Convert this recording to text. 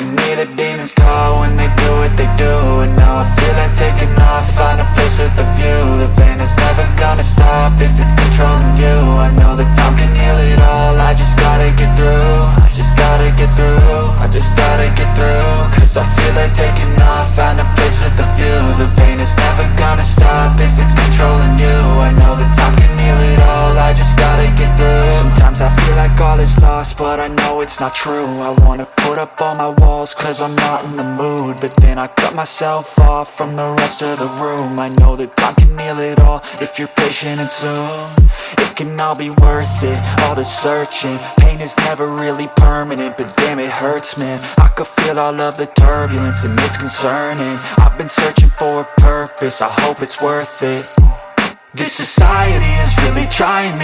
can hear the demons call when they do what they do. And now I feel like taking off, find a place with a view. The pain is never gonna stop if it's controlling you. I know that time can heal it all, I just gotta get through. I just gotta get through, I just gotta get through. Cause I feel like taking off, find a place with a view. The pain is never gonna stop if it's controlling you. I know that time can heal it all, I just gotta get through. Sometimes I feel like all is lost, but I know it's not true. I wanna put up all my walls cause I'm not in the mood, but then I cut myself off from the rest of the room. I know that time can heal it all if you're patient and soon it can all be worth it, all the searching. Pain is never really permanent, but damn it hurts, man. I could feel all of the turbulence and it's concerning. I've been searching for a purpose, I hope it's worth it. This society is really trying me.